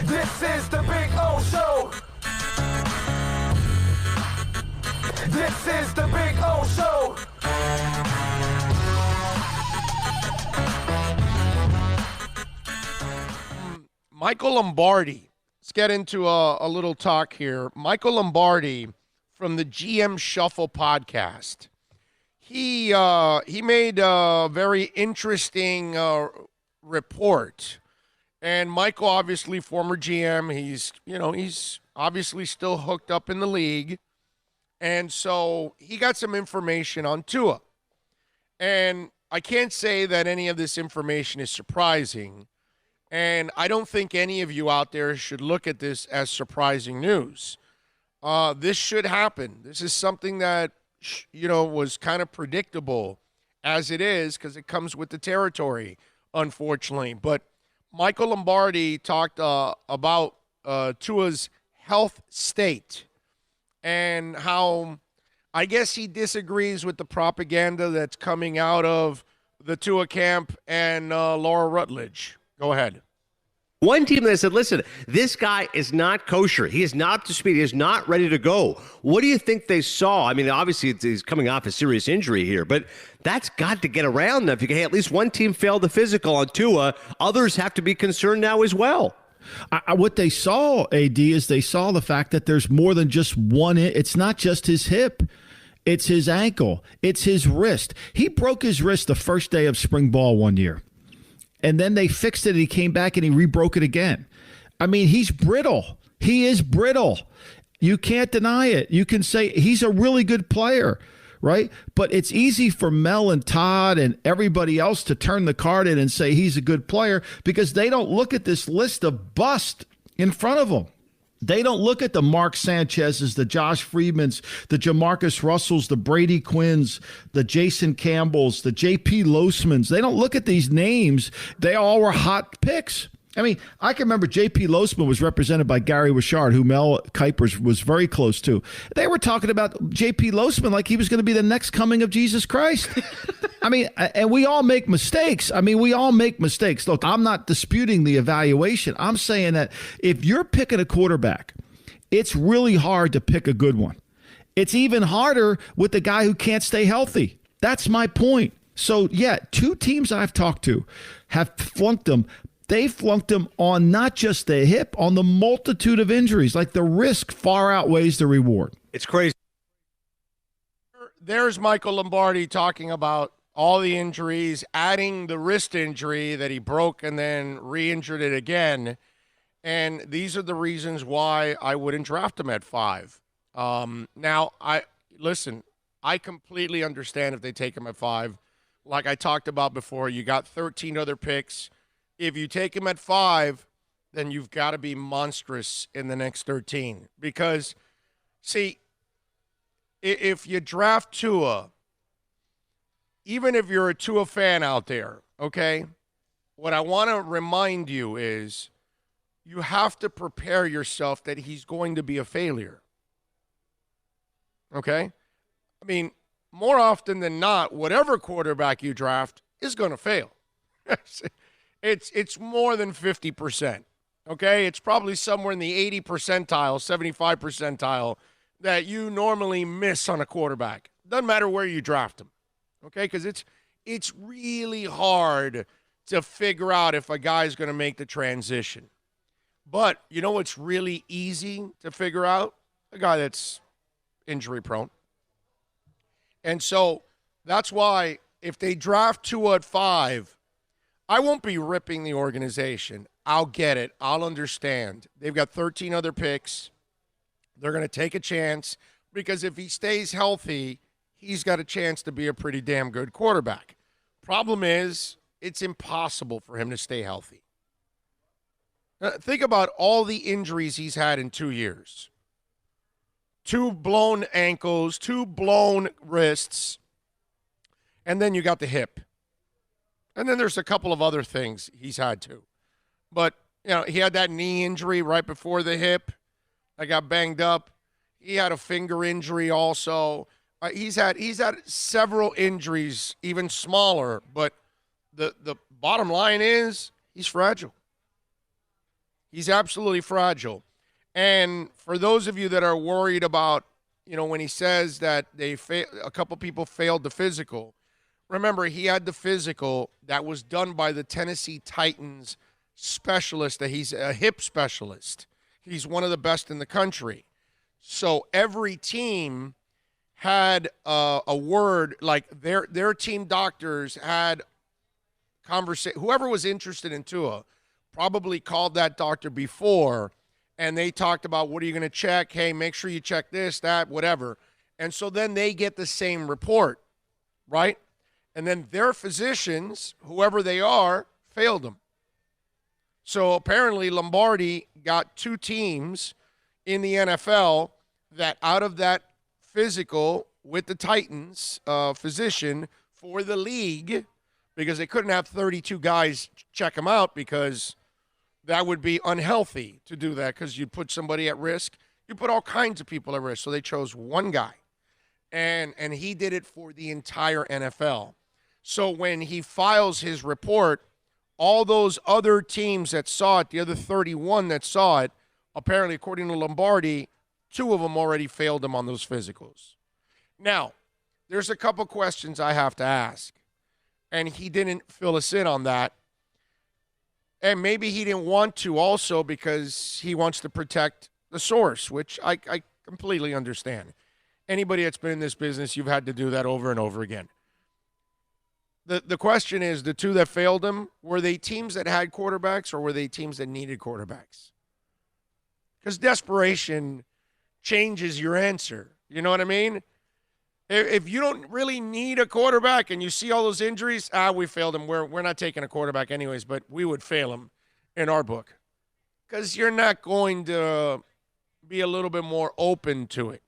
This is the Big O Show. This is the Big O Show. Michael Lombardi. Let's get into a little talk here. Michael Lombardi from the GM Shuffle podcast. He made a very interesting report. And Michael, obviously former GM, he's obviously still hooked up in the league. And so he got some information on Tua. And I can't say that any of this information is surprising. And I don't think any of you out there should look at this as surprising news. This should happen. This is something that, was kind of predictable as it is because it comes with the territory, unfortunately. But Michael Lombardi talked about Tua's health state and how I guess he disagrees with the propaganda that's coming out of the Tua camp and Laura Rutledge. Go ahead. One team that said, listen, this guy is not kosher. He is not up to speed. He is not ready to go. What do you think they saw? I mean, obviously, he's coming off a serious injury here, but that's got to get around them. If you can, at least one team failed the physical on Tua, others have to be concerned now as well. What they saw, AD, is they saw the fact that there's more than just one. It's not just his hip. It's his ankle. It's his wrist. He broke his wrist the first day of spring ball one year. And then they fixed it, and he came back and he rebroke it again. I mean, he's brittle. He is brittle. You can't deny it. You can say he's a really good player, right? But it's easy for Mel and Todd and everybody else to turn the card in and say he's a good player because they don't look at this list of bust in front of them. They don't look at the Mark Sanchez's, the Josh Freedmans, the Jamarcus Russells, the Brady Quinns, the Jason Campbells, the J.P. Losmans. They don't look at these names. They all were hot picks. I mean, I can remember J.P. Losman was represented by Gary Wishart, who Mel Kiper was very close to. They were talking about J.P. Losman like he was going to be the next coming of Jesus Christ. I mean, and we all make mistakes. Look, I'm not disputing the evaluation. I'm saying that if you're picking a quarterback, it's really hard to pick a good one. It's even harder with the guy who can't stay healthy. That's my point. So, yeah, two teams I've talked to have flunked them. They flunked him on not just the hip, on the multitude of injuries. Like the risk far outweighs the reward. It's crazy. There's Michael Lombardi talking about all the injuries, adding the wrist injury that he broke and then re-injured it again. And these are the reasons why I wouldn't draft him at 5. Now, I completely understand if they take him at 5. Like I talked about before, you got 13 other picks. If you take him at 5, then you've got to be monstrous in the next 13. Because, see, if you draft Tua, even if you're a Tua fan out there, okay, what I want to remind you is you have to prepare yourself that he's going to be a failure. Okay? I mean, more often than not, whatever quarterback you draft is going to fail. It's more than 50%, okay? It's probably somewhere in the 80 percentile, 75 percentile that you normally miss on a quarterback. Doesn't matter where you draft him, okay? Because it's really hard to figure out if a guy's going to make the transition. But you know what's really easy to figure out? A guy that's injury-prone. And so that's why if they draft Tua at 5, I won't be ripping the organization. I'll get it. I'll understand. They've got 13 other picks. They're going to take a chance because if he stays healthy, he's got a chance to be a pretty damn good quarterback. Problem is, it's impossible for him to stay healthy. Think about all the injuries he's had in 2 years. 2 blown ankles, 2 blown wrists, and then you got the hip. And then there's a couple of other things he's had too. But, he had that knee injury right before the hip that got banged up. He had a finger injury also. He's had several injuries, even smaller. But the bottom line is he's fragile. He's absolutely fragile. And for those of you that are worried about, when he says that a couple people failed the physical, remember, he had the physical that was done by the Tennessee Titans specialist, that he's a hip specialist. He's one of the best in the country. So every team had a word, like their team doctors had conversation. Whoever was interested in Tua probably called that doctor before, and they talked about, what are you going to check? Hey, make sure you check this, that, whatever. And so then they get the same report, right? And then their physicians, whoever they are, failed them. So apparently Lombardi got 2 teams in the NFL that out of that physical with the Titans physician for the league, because they couldn't have 32 guys check him out, because that would be unhealthy to do that, because you'd put somebody at risk. You put all kinds of people at risk. So they chose one guy, and he did it for the entire NFL. So when he files his report, all those other teams that saw it, the other 31 that saw it, apparently, according to Lombardi, 2 of them already failed him on those physicals. Now, there's a couple questions I have to ask, and he didn't fill us in on that. And maybe he didn't want to also because he wants to protect the source, which I completely understand. Anybody that's been in this business, you've had to do that over and over again. The question is, the 2 that failed him, were they teams that had quarterbacks, or were they teams that needed quarterbacks? Because desperation changes your answer. You know what I mean? If you don't really need a quarterback and you see all those injuries, we failed him. We're not taking a quarterback anyways, but we would fail him in our book. Because you're not going to be a little bit more open to it.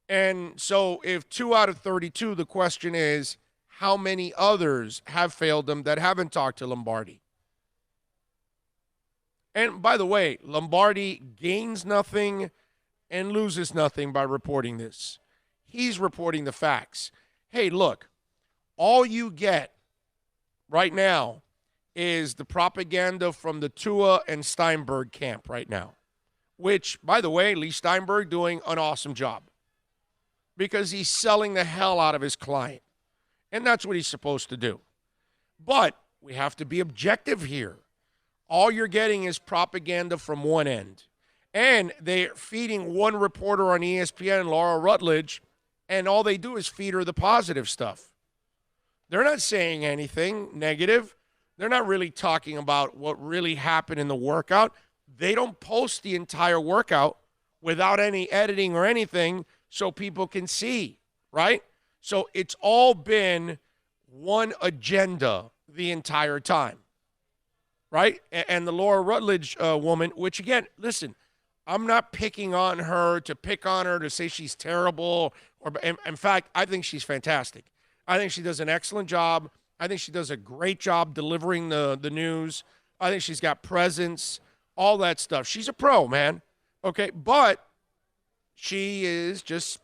And so if 2 out of 32, the question is, how many others have failed him that haven't talked to Lombardi? And by the way, Lombardi gains nothing and loses nothing by reporting this. He's reporting the facts. Hey, look, all you get right now is the propaganda from the Tua and Steinberg camp right now, which, by the way, Lee Steinberg doing an awesome job because he's selling the hell out of his client. And that's what he's supposed to do. But we have to be objective here. All you're getting is propaganda from one end. And they're feeding one reporter on ESPN, Laura Rutledge, and all they do is feed her the positive stuff. They're not saying anything negative. They're not really talking about what really happened in the workout. They don't post the entire workout without any editing or anything so people can see, right? So it's all been one agenda the entire time, right? And the Laura Rutledge woman, which, again, listen, I'm not picking on her to pick on her to say she's terrible. Or in fact, I think she's fantastic. I think she does an excellent job. I think she does a great job delivering the news. I think she's got presence, all that stuff. She's a pro, man. Okay, but she is just,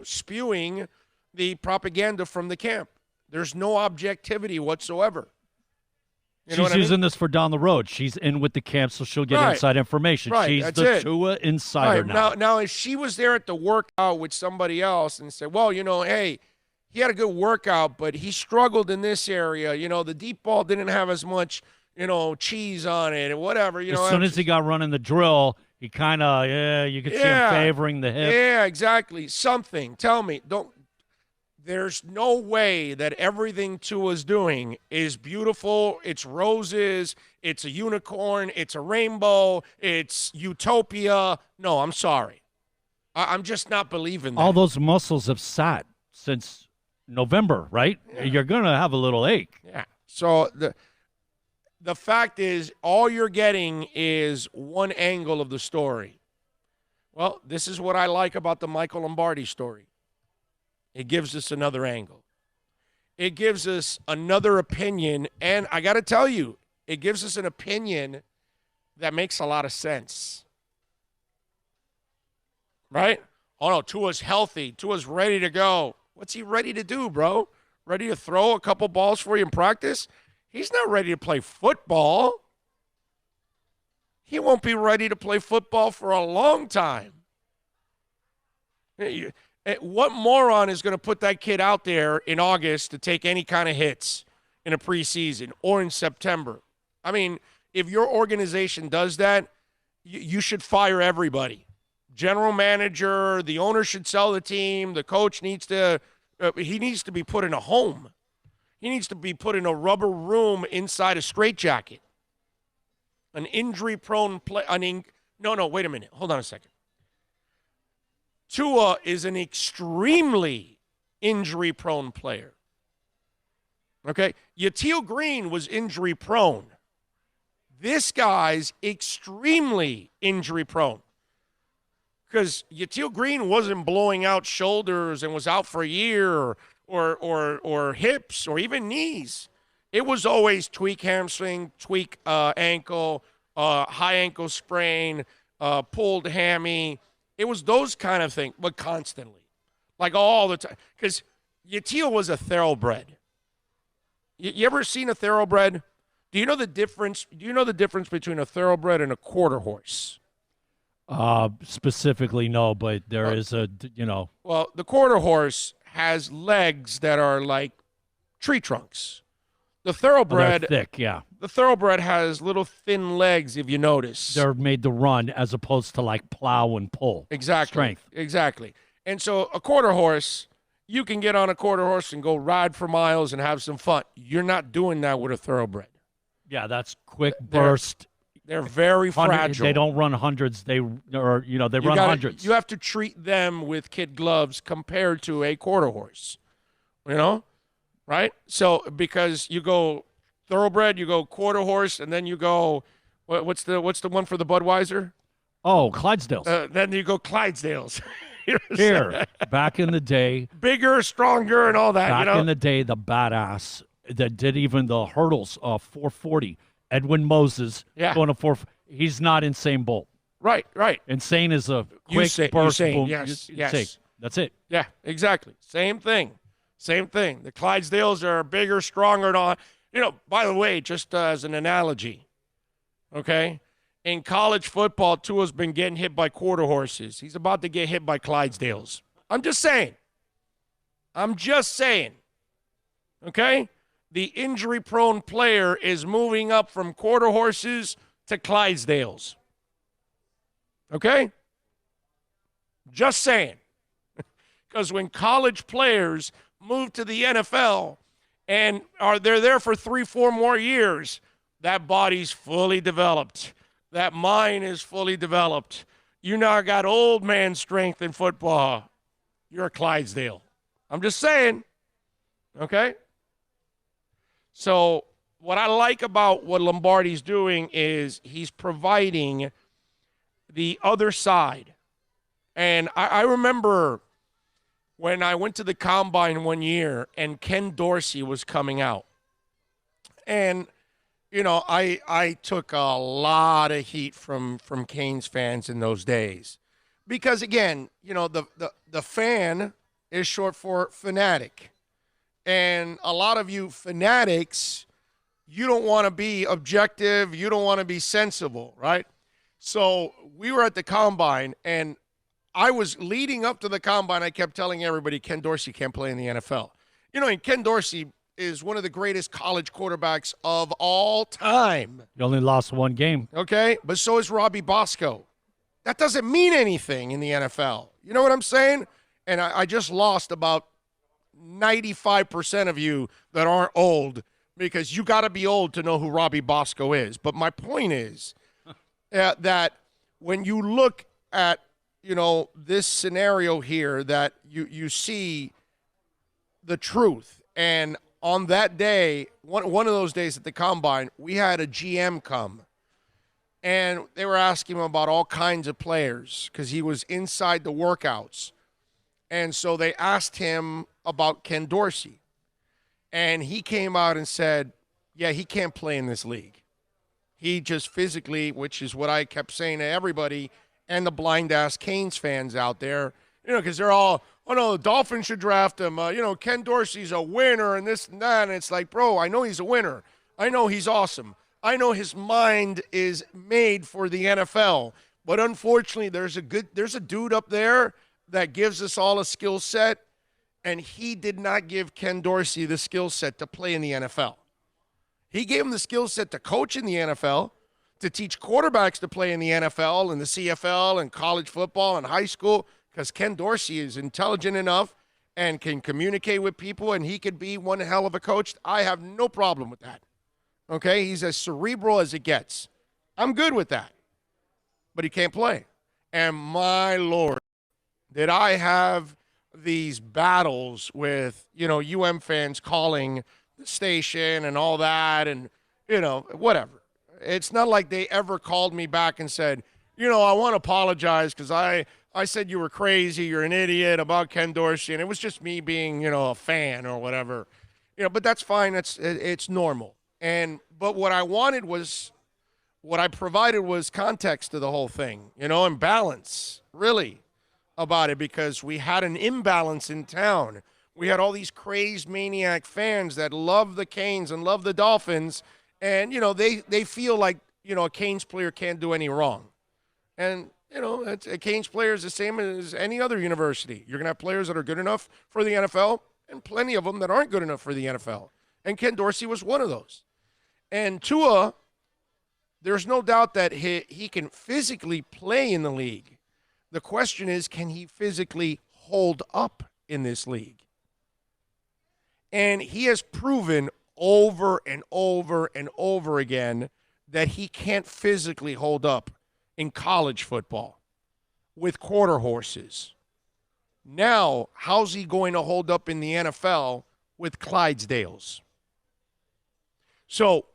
spewing the propaganda from the camp. There's no objectivity whatsoever. She's using this for down the road. She's in with the camp, so she'll get inside information. Right. She's That's the it. Tua insider now. Now, if she was there at the workout with somebody else and said, well, hey, he had a good workout, but he struggled in this area. The deep ball didn't have as much, cheese on it and whatever. As soon as he got running the drill, he kind of, you could see him favoring the hip. Yeah, exactly. Something. Tell me. There's no way that everything Tua's doing is beautiful. It's roses. It's a unicorn. It's a rainbow. It's utopia. No, I'm sorry. I'm just not believing that. All those muscles have sat since November, right? Yeah. You're going to have a little ache. Yeah. So the fact is, all you're getting is one angle of the story. Well, this is what I like about the Michael Lombardi story. It gives us another angle. It gives us another opinion, and I got to tell you, it gives us an opinion that makes a lot of sense. Right? Oh, no, Tua's healthy. Tua's ready to go. What's he ready to do, bro? Ready to throw a couple balls for you in practice? He's not ready to play football. he won't be ready to play football for a long time. What moron is going to put that kid out there in August to take any kind of hits in a preseason or in September? I mean, if your organization does that, you should fire everybody. General manager, the owner should sell the team. The coach needs to he needs to be put in a home. He needs to be put in a rubber room inside a straitjacket. An injury-prone play. No, wait a minute. Hold on a second. Tua is an extremely injury-prone player. Okay? Yatil Green was injury-prone. This guy's extremely injury-prone. Because Yatil Green wasn't blowing out shoulders and was out for a year or hips or even knees. It was always tweak hamstring, tweak ankle, high ankle sprain, pulled hammy. It was those kind of things, but constantly. Like all the time. Because Yatil was a thoroughbred. You ever seen a thoroughbred? Do you know the difference? Do you know the difference between a thoroughbred and a quarter horse? Specifically, no, but there is a, Well, the quarter horse has legs that are like tree trunks. The thoroughbred, thick, yeah. The thoroughbred has little thin legs, if you notice. They're made to run as opposed to like plow and pull. Exactly. Strength. Exactly. And so a quarter horse, you can get on a quarter horse and go ride for miles and have some fun. You're not doing that with a thoroughbred. Yeah, that's quick burst. They're very fragile. They don't run hundreds. They run hundreds. You have to treat them with kid gloves compared to a quarter horse. Right? So because you go thoroughbred, you go quarter horse, and then you go what's the one for the Budweiser? Oh, Clydesdales. Then you go Clydesdales. Here, back in the day, bigger, stronger, and all that. Back in the day, the badass that did even the hurdles 440. Edwin Moses going to 4. He's not Insane Bolt. Right. Insane is a quick burst. Boom. Yes. That's it. Yeah, exactly. Same thing. The Clydesdales are bigger, stronger, and all. By the way, just as an analogy, okay, in college football, Tua's been getting hit by quarter horses. He's about to get hit by Clydesdales. I'm just saying. Okay? The injury-prone player is moving up from quarter horses to Clydesdales. Okay? Just saying. Because when college players move to the NFL and they're there for 3-4 more years, that body's fully developed. That mind is fully developed. You now got old man strength in football. You're a Clydesdale. I'm just saying. Okay? So what I like about what Lombardi's doing is he's providing the other side. And I remember when I went to the Combine one year and Ken Dorsey was coming out. And, I took a lot of heat from Canes fans in those days. Because, again, the fan is short for fanatic. And a lot of you fanatics, you don't want to be objective. You don't want to be sensible, right? So we were at the Combine, and I was leading up to the Combine. I kept telling everybody Ken Dorsey can't play in the NFL. And Ken Dorsey is one of the greatest college quarterbacks of all time. You only lost one game. Okay? But so is Robbie Bosco. That doesn't mean anything in the NFL. You know what I'm saying? And I just lost about 95% of you that aren't old, because you got to be old to know who Robbie Bosco is. But my point is that when you look at, this scenario here, that you see the truth. And on that day, one of those days at the Combine, we had a GM come. And they were asking him about all kinds of players because he was inside the workouts. And so they asked him about Ken Dorsey. And he came out and said, yeah, he can't play in this league. He just physically, which is what I kept saying to everybody and the blind-ass Canes fans out there, because they're all, oh, no, the Dolphins should draft him. Ken Dorsey's a winner and this and that. And it's like, bro, I know he's a winner. I know he's awesome. I know his mind is made for the NFL. But unfortunately, there's a dude up there that gives us all a skill set, and he did not give Ken Dorsey the skill set to play in the NFL. He gave him the skill set to coach in the NFL, to teach quarterbacks to play in the NFL and the CFL and college football and high school, because Ken Dorsey is intelligent enough and can communicate with people, and he could be one hell of a coach. I have no problem with that. Okay? He's as cerebral as it gets. I'm good with that. But he can't play. And my Lord, did I have these battles with, UM fans calling the station and all that and, whatever. It's not like they ever called me back and said, I want to apologize because I said you were crazy, you're an idiot about Ken Dorsey, and it was just me being, a fan or whatever. But that's fine. It's normal. But what I provided was context to the whole thing, and balance, really, about it, because we had an imbalance in town. We had all these crazed maniac fans that love the Canes and love the Dolphins, and, they feel like, a Canes player can't do any wrong. And, a Canes player is the same as any other university. You're going to have players that are good enough for the NFL and plenty of them that aren't good enough for the NFL. And Ken Dorsey was one of those. And Tua, there's no doubt that he can physically play in the league. The question is, can he physically hold up in this league? And he has proven over and over and over again that he can't physically hold up in college football with quarter horses. Now, how's he going to hold up in the NFL with Clydesdales? So,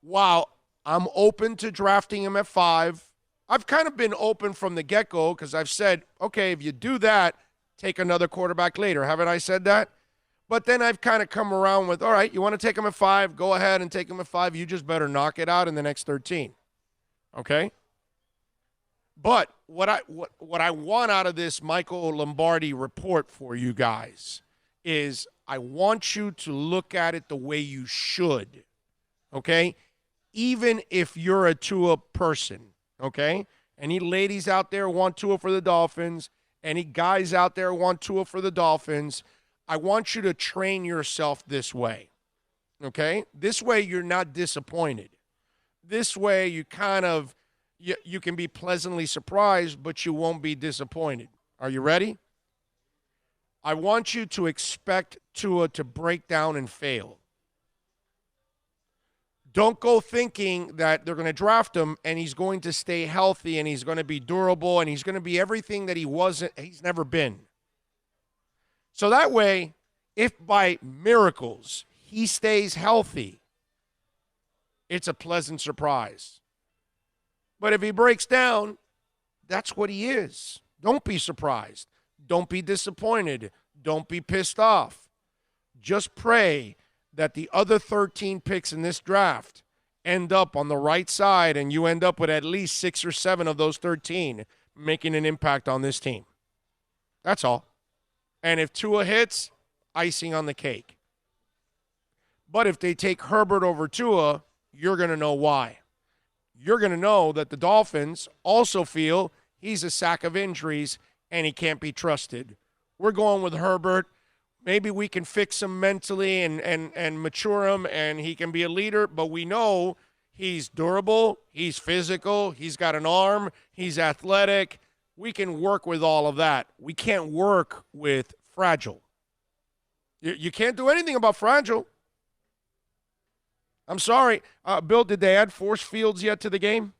while I'm open to drafting him at 5, I've kind of been open from the get-go because I've said, okay, if you do that, take another quarterback later. Haven't I said that? But then I've kind of come around with, all right, you want to take him at 5, go ahead and take him at 5. You just better knock it out in the next 13. Okay? But what I want out of this Michael Lombardi report for you guys is I want you to look at it the way you should. Okay? Even if you're a Tua person, okay? Any ladies out there want Tua for the Dolphins, any guys out there want Tua for the Dolphins, I want you to train yourself this way, okay? This way you're not disappointed. This way you kind of, you can be pleasantly surprised, but you won't be disappointed. Are you ready? I want you to expect Tua to break down and fail. Don't go thinking that they're going to draft him and he's going to stay healthy and he's going to be durable and he's going to be everything that he's never been. So that way, if by miracles he stays healthy, it's a pleasant surprise. But if he breaks down, that's what he is. Don't be surprised. Don't be disappointed. Don't be pissed off. Just pray that the other 13 picks in this draft end up on the right side and you end up with at least 6 or 7 of those 13 making an impact on this team. That's all. And if Tua hits, icing on the cake. But if they take Herbert over Tua, you're going to know why. You're going to know that the Dolphins also feel he's a sack of injuries and he can't be trusted. We're going with Herbert. Maybe we can fix him mentally and mature him and he can be a leader, but we know he's durable, he's physical, he's got an arm, he's athletic. We can work with all of that. We can't work with fragile. You can't do anything about fragile. I'm sorry. Bill, did they add force fields yet to the game?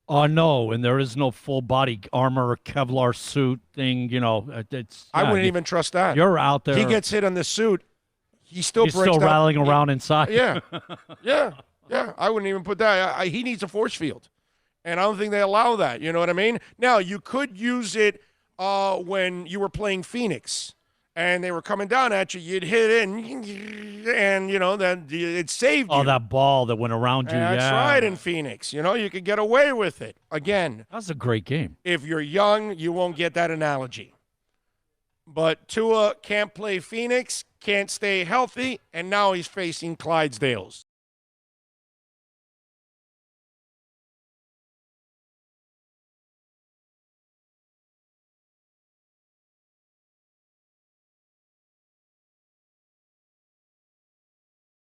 No, and there is no full body armor, Kevlar suit thing. I wouldn't even trust that. You're out there. He gets hit on the suit. He's still rattling around inside. Yeah. I wouldn't even put that. He needs a force field, and I don't think they allow that. You know what I mean? Now you could use it when you were playing Phoenix. And they were coming down at you, you'd hit it, and then it saved you. Oh, that ball that went around you, That's right, in Phoenix. You could get away with it. Again. That was a great game. If you're young, you won't get that analogy. But Tua can't play Phoenix, can't stay healthy, and now he's facing Clydesdales.